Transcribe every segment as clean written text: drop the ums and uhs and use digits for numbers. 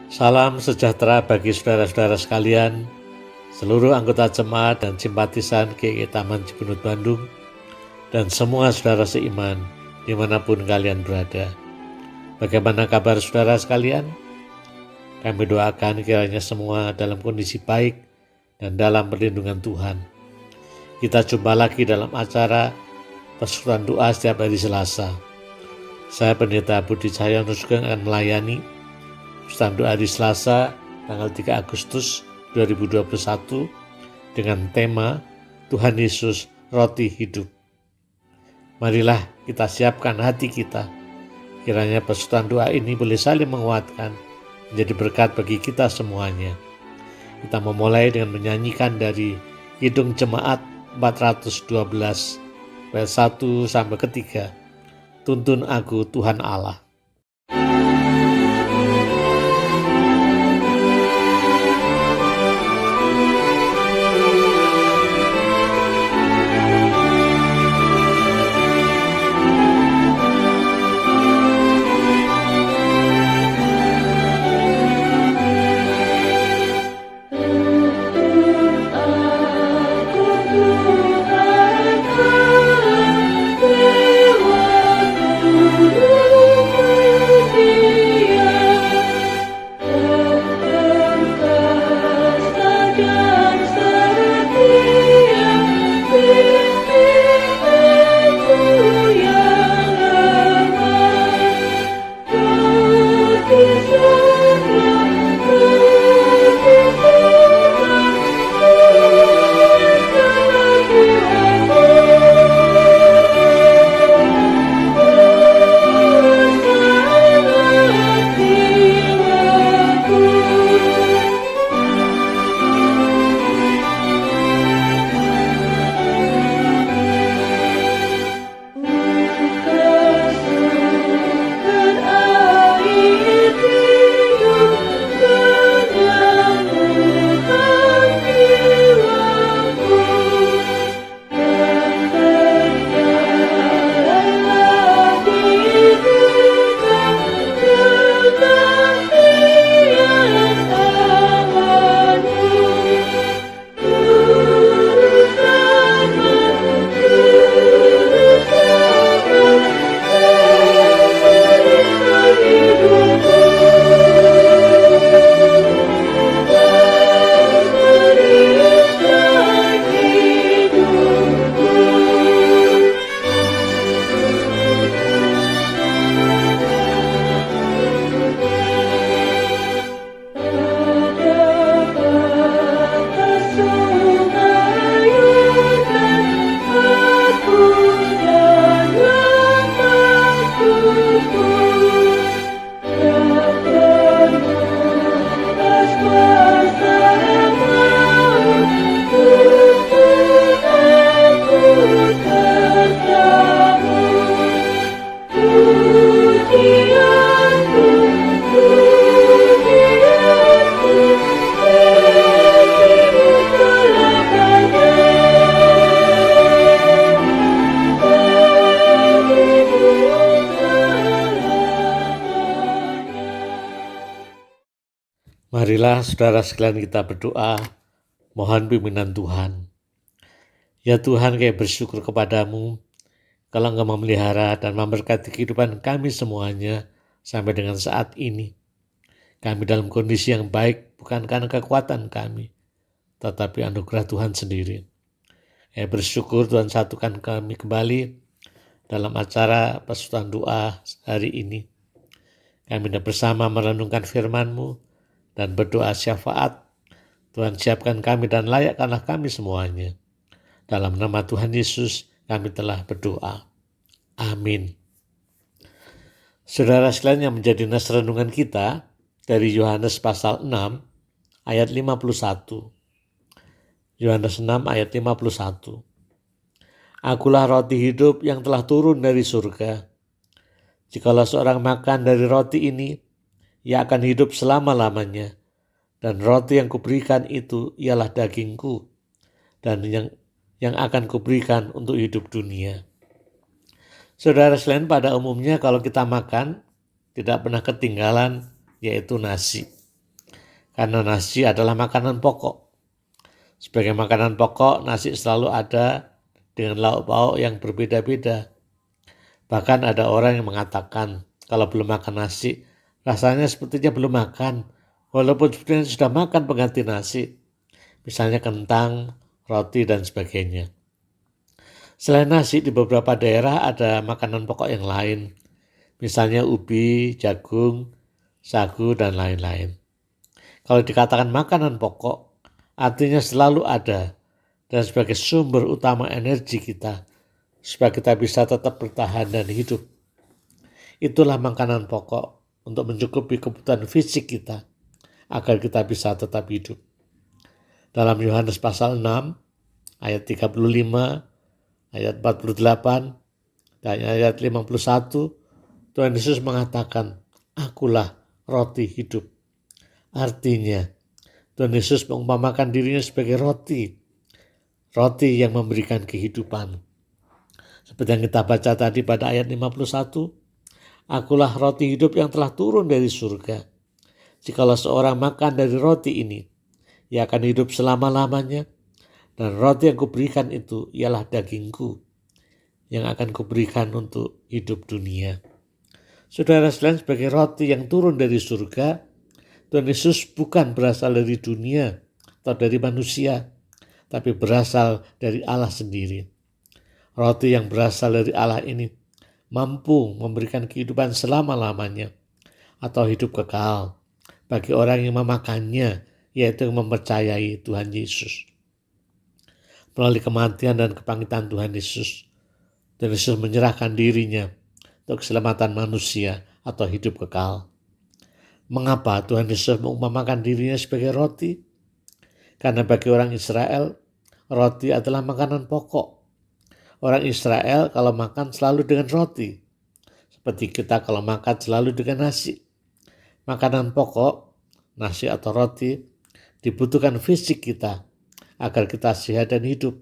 Salam sejahtera bagi saudara-saudara sekalian, seluruh anggota jemaat dan simpatisan GKI Taman Cipunut Bandung, dan semua saudara seiman dimanapun kalian berada. Bagaimana kabar saudara sekalian? Kami doakan kiranya semua dalam kondisi baik dan dalam perlindungan Tuhan. Kita jumpa lagi dalam acara persekutuan doa setiap hari Selasa. Saya Pendeta Budi Cahyono juga akan melayani persekutuan doa hari Selasa tanggal 3 Agustus 2021 dengan tema Tuhan Yesus Roti Hidup. Marilah kita siapkan hati kita. Kiranya persekutuan doa ini boleh saling menguatkan, menjadi berkat bagi kita semuanya. Kita memulai dengan menyanyikan dari Kidung Jemaat 412 ayat 1 sampai 3. Tuntun aku Tuhan Allah. Marilah saudara sekalian kita berdoa, mohon pimpinan Tuhan. Ya Tuhan, kami bersyukur kepadamu, kalau Engkau memelihara dan memberkati kehidupan kami semuanya sampai dengan saat ini. Kami dalam kondisi yang baik bukan karena kekuatan kami, tetapi anugerah Tuhan sendiri. Kami bersyukur Tuhan satukan kami kembali dalam acara persekutuan doa hari ini. Kami bersama merenungkan firman-Mu dan berdoa syafaat. Tuhan siapkan kami dan layakkanlah kami semuanya. Dalam nama Tuhan Yesus kami telah berdoa. Amin. Saudara sekalian, yang menjadi nas renungan kita dari Yohanes pasal 6 ayat 51. Yohanes 6 ayat 51. Akulah roti hidup yang telah turun dari surga. Jikalau seorang makan dari roti ini, ia akan hidup selama-lamanya. Dan roti yang kuberikan itu ialah dagingku, dan yang akan kuberikan untuk hidup dunia. Saudara sekalian, pada umumnya kalau kita makan, tidak pernah ketinggalan yaitu nasi. karena nasi adalah makanan pokok. Sebagai makanan pokok, nasi selalu ada dengan lauk pauk yang berbeda-beda. Bahkan ada orang yang mengatakan kalau belum makan nasi, rasanya sepertinya belum makan, walaupun sebenarnya sudah makan pengganti nasi, misalnya kentang, roti, dan sebagainya. Selain nasi, di beberapa daerah ada makanan pokok yang lain, misalnya ubi, jagung, sagu, dan lain-lain. Kalau dikatakan makanan pokok, artinya selalu ada dan sebagai sumber utama energi kita, supaya kita bisa tetap bertahan dan hidup. Itulah makanan pokok untuk mencukupi kebutuhan fisik kita, agar kita bisa tetap hidup. Dalam Yohanes pasal 6, ayat 35, ayat 48, dan ayat 51, Tuhan Yesus mengatakan, "Akulah roti hidup." Artinya, Tuhan Yesus mengumpamakan dirinya sebagai roti yang memberikan kehidupan. Seperti yang kita baca tadi pada ayat 51, "Akulah roti hidup yang telah turun dari surga. Jikalau seorang makan dari roti ini, ia akan hidup selama-lamanya. Dan roti yang kuberikan itu ialah dagingku yang akan kuberikan untuk hidup dunia." Saudara sekalian, sebagai roti yang turun dari surga, Tuhan Yesus bukan berasal dari dunia atau dari manusia, tapi berasal dari Allah sendiri. Roti yang berasal dari Allah ini mampu memberikan kehidupan selama-lamanya atau hidup kekal bagi orang yang memakannya, yaitu yang mempercayai Tuhan Yesus. Melalui kematian dan kebangkitan Tuhan Yesus menyerahkan dirinya untuk keselamatan manusia atau hidup kekal. Mengapa Tuhan Yesus mengumpamakan dirinya sebagai roti? Karena bagi orang Israel, roti adalah makanan pokok. Orang Israel kalau makan selalu dengan roti, seperti kita kalau makan selalu dengan nasi. Makanan pokok, nasi atau roti, dibutuhkan fisik kita agar kita sehat dan hidup.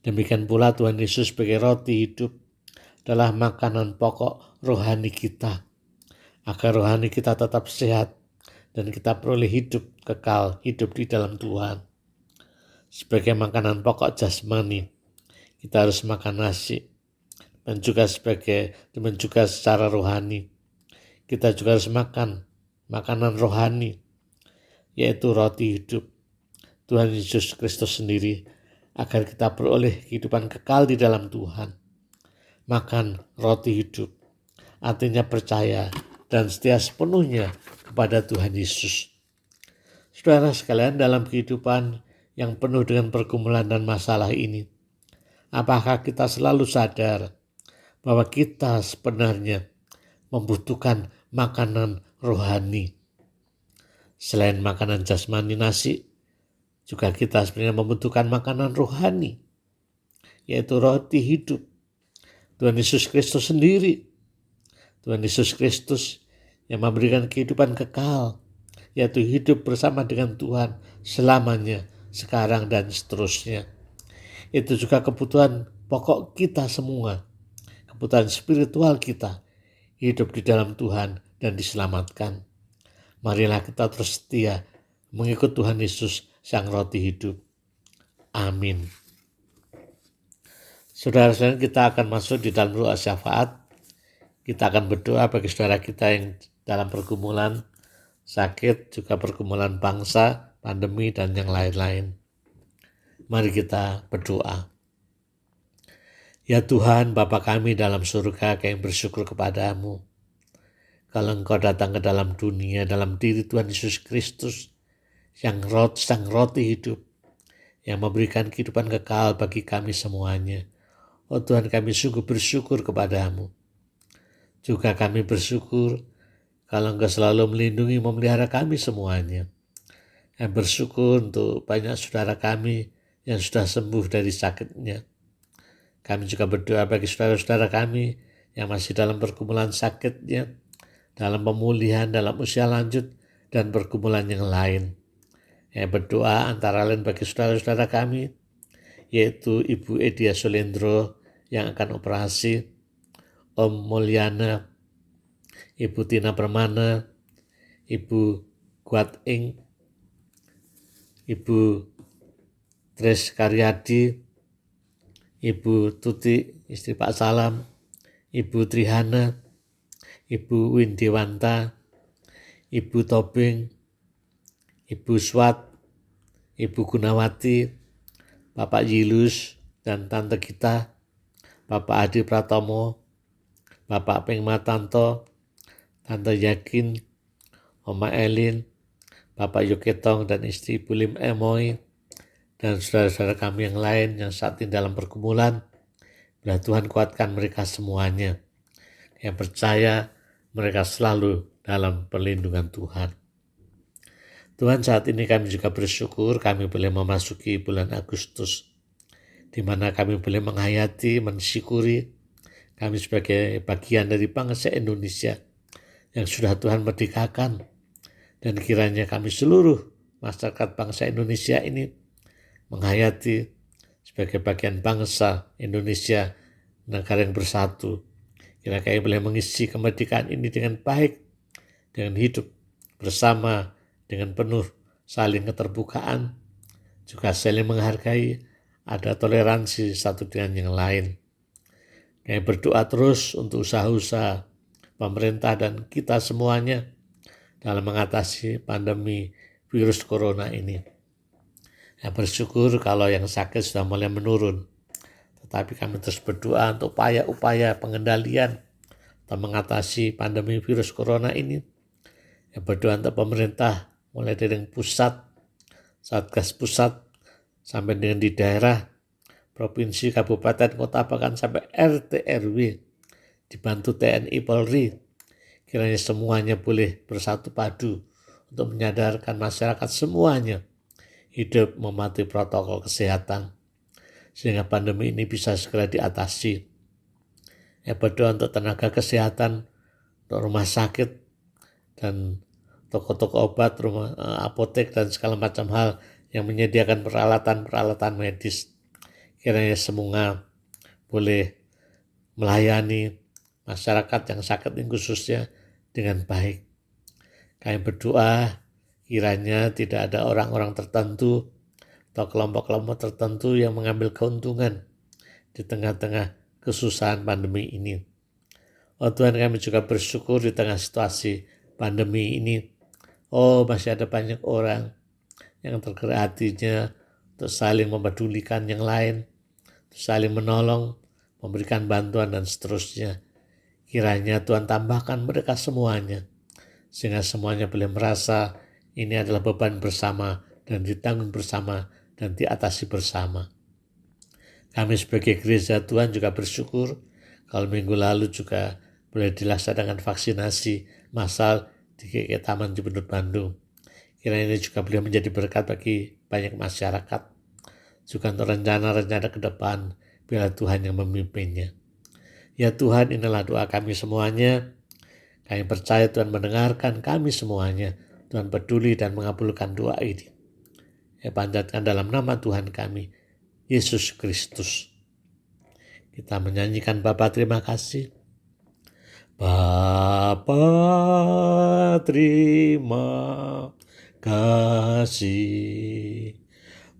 Demikian pula Tuhan Yesus sebagai roti hidup adalah makanan pokok rohani kita, agar rohani kita tetap sehat dan kita peroleh hidup kekal, hidup di dalam Tuhan. Sebagai makanan pokok jasmani, kita harus makan nasi, dan juga secara rohani, kita juga harus makan makanan rohani, yaitu roti hidup Tuhan Yesus Kristus sendiri, agar kita beroleh kehidupan kekal di dalam Tuhan. Makan roti hidup artinya percaya dan setia sepenuhnya kepada Tuhan Yesus. Saudara sekalian, dalam kehidupan yang penuh dengan pergumulan dan masalah ini, apakah kita selalu sadar bahwa kita sebenarnya membutuhkan makanan rohani? Selain makanan jasmani nasi, juga kita sebenarnya membutuhkan makanan rohani, yaitu roti hidup Tuhan Yesus Kristus sendiri. Tuhan Yesus Kristus yang memberikan kehidupan kekal, yaitu hidup bersama dengan Tuhan selamanya, sekarang dan seterusnya. Itu juga kebutuhan pokok kita semua, kebutuhan spiritual kita, hidup di dalam Tuhan dan diselamatkan. Marilah kita terus setia mengikut Tuhan Yesus, Sang Roti Hidup. Amin. Saudara-saudara, kita akan masuk di dalam doa syafaat. Kita akan berdoa bagi saudara kita yang dalam pergumulan, sakit, juga pergumulan bangsa, pandemi, dan yang lain-lain. Mari kita berdoa. Ya Tuhan, Bapa kami dalam surga, kami bersyukur kepadamu. Kalau Engkau datang ke dalam dunia, dalam diri Tuhan Yesus Kristus, Sang Roti Hidup, yang memberikan kehidupan kekal bagi kami semuanya. Oh Tuhan, kami sungguh bersyukur kepadamu. Juga kami bersyukur kalau Engkau selalu melindungi, memelihara kami semuanya. Kami bersyukur untuk banyak saudara kami yang sudah sembuh dari sakitnya. Kami juga berdoa bagi saudara-saudara kami yang masih dalam pergumulan sakitnya, dalam pemulihan, dalam usia lanjut, dan pergumulan yang lain. Kami berdoa antara lain bagi saudara-saudara kami, yaitu Ibu Edia Solendro yang akan operasi, Om Mulyana, Ibu Tina Permana, Ibu Guat Ing, Ibu Tres Karyadi, Ibu Tuti, istri Pak Salam, Ibu Trihana, Ibu Windewanta, Ibu Tobing, Ibu Swat, Ibu Gunawati, Bapak Yilus dan Tante Gita, Bapak Adi Pratomo, Bapak Pengmatanto, Tante Yakin, Oma Elin, Bapak Yuketong dan istri Ibu Lim Emoy, dan saudara-saudara kami yang lain yang saat ini dalam pergumulan. Biar Tuhan kuatkan mereka semuanya. Yang percaya mereka selalu dalam perlindungan Tuhan. Tuhan, saat ini kami juga bersyukur kami boleh memasuki bulan Agustus, di mana kami boleh menghayati, mensyukuri kami sebagai bagian dari bangsa Indonesia yang sudah Tuhan merdekakan. Dan kiranya kami seluruh masyarakat bangsa Indonesia ini menghayati sebagai bagian bangsa Indonesia, negara yang bersatu. Kiranya kami boleh mengisi kemerdekaan ini dengan baik, dengan hidup bersama, dengan penuh saling keterbukaan, juga saling menghargai, ada toleransi satu dengan yang lain. Kami berdoa terus untuk usaha-usaha pemerintah dan kita semuanya dalam mengatasi pandemi virus corona ini. Bersyukur kalau yang sakit sudah mulai menurun. Tetapi kami terus berdoa untuk upaya-upaya pengendalian atau mengatasi pandemi virus corona ini. Berdoa untuk pemerintah mulai dari yang pusat, Satgas pusat, sampai dengan di daerah, provinsi, kabupaten, kota, bahkan sampai RT RW, dibantu TNI Polri. Kiranya semuanya boleh bersatu padu untuk menyadarkan masyarakat semuanya hidup mematuhi protokol kesehatan, sehingga pandemi ini bisa segera diatasi. Berdoa untuk tenaga kesehatan, untuk rumah sakit, dan toko-toko obat, apotek, dan segala macam hal yang menyediakan peralatan-peralatan medis. Kiranya semua boleh melayani masyarakat yang sakit ini khususnya dengan baik. Kami berdoa kiranya tidak ada orang-orang tertentu atau kelompok-kelompok tertentu yang mengambil keuntungan di tengah-tengah kesusahan pandemi ini. Oh Tuhan, kami juga bersyukur di tengah situasi pandemi ini. Oh, masih ada banyak orang yang tergerak hatinya untuk saling mempedulikan yang lain, untuk saling menolong, memberikan bantuan dan seterusnya. Kiranya Tuhan tambahkan mereka semuanya, sehingga semuanya boleh merasa ini adalah beban bersama dan ditanggung bersama dan diatasi bersama. Kami sebagai gereja Tuhan juga bersyukur kalau minggu lalu juga boleh dilaksanakan vaksinasi massal di GKI Taman Cipunut Bandung. Kiranya ini juga boleh menjadi berkat bagi banyak masyarakat. Juga untuk rencana-rencana ke depan, biarlah Tuhan yang memimpinnya. Ya Tuhan, inilah doa kami semuanya. Kami percaya Tuhan mendengarkan kami semuanya. Tuhan peduli dan mengabulkan doa ini. Panjatkan dalam nama Tuhan kami, Yesus Kristus. Kita menyanyikan Bapa terima kasih. Bapa terima kasih.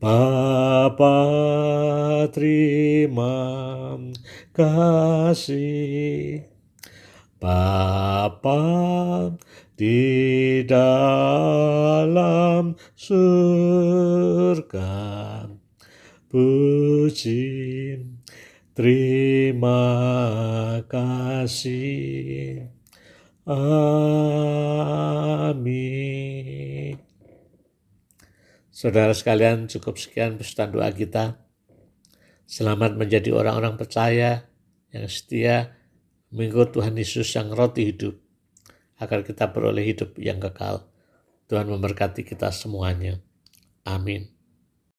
Bapa terima kasih. Bapa di dalam surga, puji, terima kasih. Amin. Saudara sekalian, cukup sekian pesan doa kita. Selamat menjadi orang-orang percaya yang setia mengikut Tuhan Yesus yang roti hidup, agar kita beroleh hidup yang kekal. Tuhan memberkati kita semuanya. Amin.